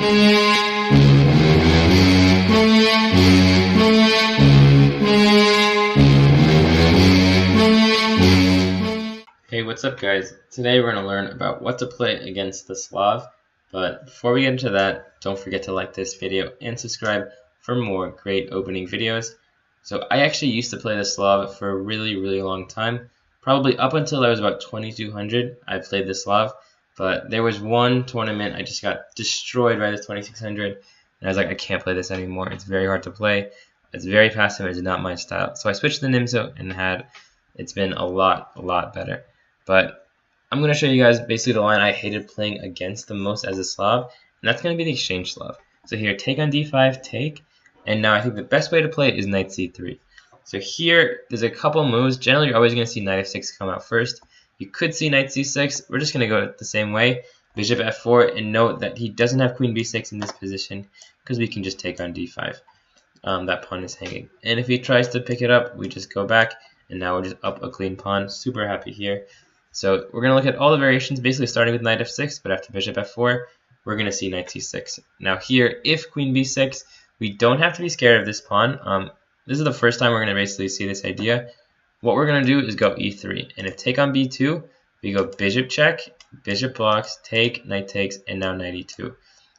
Hey, what's up guys? Today we're going to learn about what to play against the Slav, but before we get into that, don't forget to like this video and subscribe for more great opening videos. So I actually used to play the Slav for a really long time, probably up until I was about 2200 I played the Slav, but there was one tournament I just got destroyed by this 2600 and I was like, I can't play this anymore, it's very hard to play, it's very passive, it's not my style. So I switched to Nimzo and it's been a lot better. But I'm going to show you guys basically the line I hated playing against the most as a Slav, and that's going to be the exchange Slav. So here, take on d5, take, and now I think the best way to play it is knight c3. So here, there's a couple moves. Generally, you're always going to see knight f6 come out first. You could see knight c6. We're just going to go the same way. Bishop f4, and note that he doesn't have queen b6 in this position because we can just take on d5. That pawn is hanging. And if he tries to pick it up, we just go back, and now we're just up a clean pawn. Super happy here. So we're going to look at all the variations, basically starting with knight f6, but after bishop f4, we're going to see knight c6. Now here, if queen b6, we don't have to be scared of this pawn. This is the first time we're going to basically see this idea. What we're going to do is go e3, and if take on b2, we go bishop check, bishop blocks, take, knight takes, and now knight e2.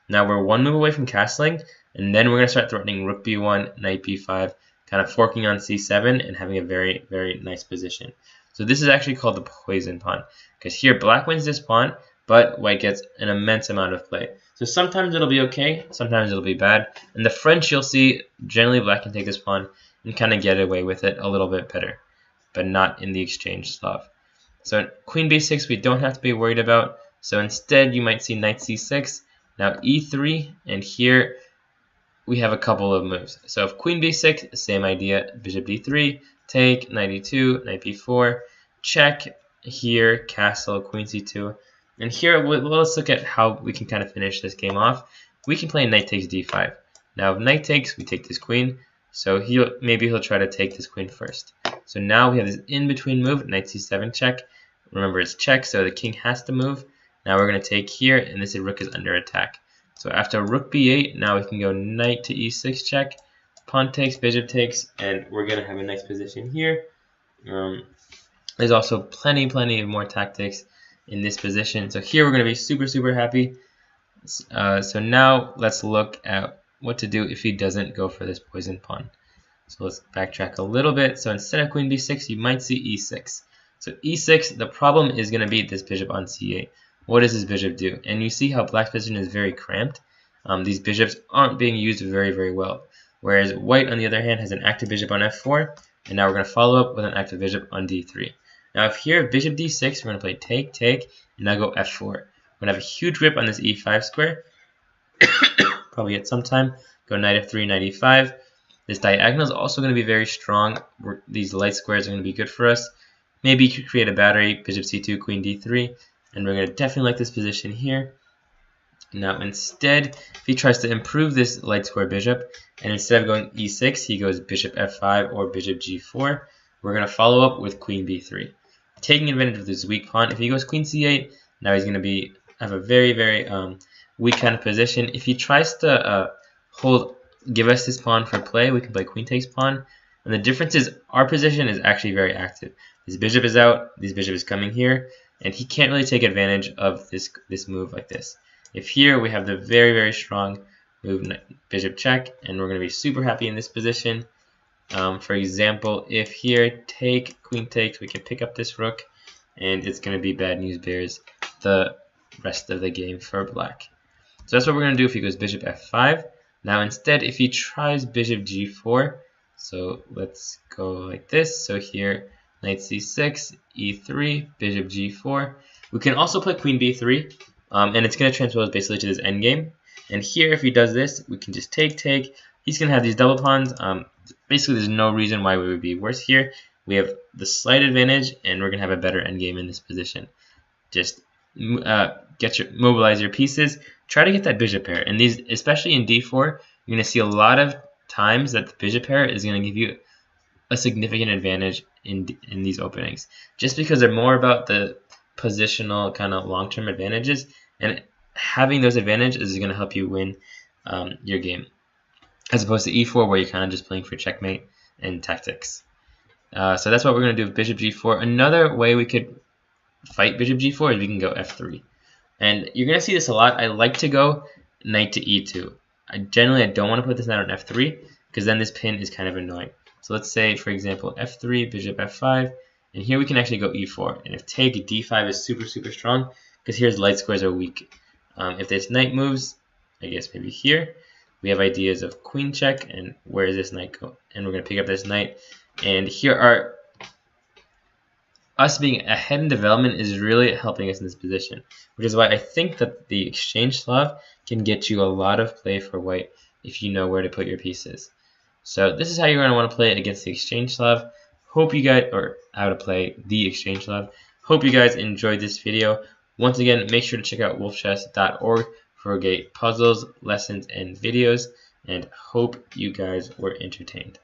Now we're one move away from castling, and then we're going to start threatening rook b1, knight b5, kind of forking on c7 and having a very nice position. So this is actually called the poison pawn, because here black wins this pawn, but white gets an immense amount of play. So sometimes it'll be okay, sometimes it'll be bad. In the French, you'll see generally black can take this pawn and kind of get away with it a little bit better, but not in the exchange Slav. So queen b6 we don't have to be worried about. So instead you might see knight c6, now e3, and here we have a couple of moves. So if queen b6, same idea, bishop d3, take, knight e2, knight b4, check, here, castle, queen c2. And here, let's look at how we can kind of finish this game off. We can play knight takes d5. Now if knight takes, we take this queen. So maybe he'll try to take this queen first. So now we have this in-between move, knight c7 check. Remember it's check, so the king has to move. Now we're going to take here, and this rook is under attack. So after rook b8, now we can go knight to e6 check. Pawn takes, bishop takes, and we're going to have a nice position here. There's also plenty of more tactics in this position. So here we're going to be super happy. So now let's look at what to do if he doesn't go for this poison pawn. So let's backtrack a little bit. So instead of queen b6, you might see e6. So e6, the problem is going to be this bishop on c8. What does this bishop do? And you see how black's position is very cramped. These bishops aren't being used very well. Whereas white, on the other hand, has an active bishop on f4, and now we're going to follow up with an active bishop on d3. Now if here, bishop d6, we're going to play take, and now go f4. We're going to have a huge rip on this e5 square, probably at some time, go knight f3, knight e5. This diagonal is also going to be very strong. These light squares are going to be good for us. Maybe you could create a battery, bishop c2, queen d3, and we're going to definitely like this position here. Now instead, if he tries to improve this light square bishop, and instead of going e6, he goes bishop f5 or bishop g4, we're going to follow up with queen b3. Taking advantage of this weak pawn, if he goes queen c8, now he's going to have a very weak kind of position. If he tries to give us this pawn for play, we can play queen takes pawn. And the difference is our position is actually very active. This bishop is out, this bishop is coming here, and he can't really take advantage of this move like this. If here we have the very strong move bishop check, and we're going to be super happy in this position. For example, if here take, queen takes, we can pick up this rook, and it's going to be bad news bears the rest of the game for black. So that's what we're going to do if he goes bishop f5. Now instead, if he tries bishop g4, so let's go like this. So here, knight c6, e3, bishop g4. We can also play queen b3. And it's going to transpose basically to this endgame. And here, if he does this, we can just take. He's going to have these double pawns. Basically, there's no reason why we would be worse here. We have the slight advantage, and we're going to have a better endgame in this position. Just mobilize your pieces. Try to get that bishop pair. And these, especially in d4, you're going to see a lot of times that the bishop pair is going to give you a significant advantage in these openings. Just because they're more about the positional kind of long-term advantages, and having those advantages is going to help you win your game, as opposed to e4 where you're kind of just playing for checkmate and tactics. So that's what we're going to do with bishop g4. Another way we could fight bishop g4 is we can go f3. And you're going to see this a lot. I like to go knight to e2. I don't want to put this knight on f3 because then this pin is kind of annoying. So let's say, for example, f3, bishop f5, and here we can actually go e4. And if take d5 is super, super strong because here's light squares are weak. If this knight moves, I guess maybe here, we have ideas of queen check and where does this knight go? And we're going to pick up this knight. And here are us being ahead in development is really helping us in this position, which is why I think that the exchange Slav can get you a lot of play for white if you know where to put your pieces. So this is how you're going to want to play it against the exchange Slav. Hope you guys, or how to play the exchange Slav. Hope you guys enjoyed this video. Once again, make sure to check out wolfchess.org for great puzzles, lessons, and videos, and hope you guys were entertained.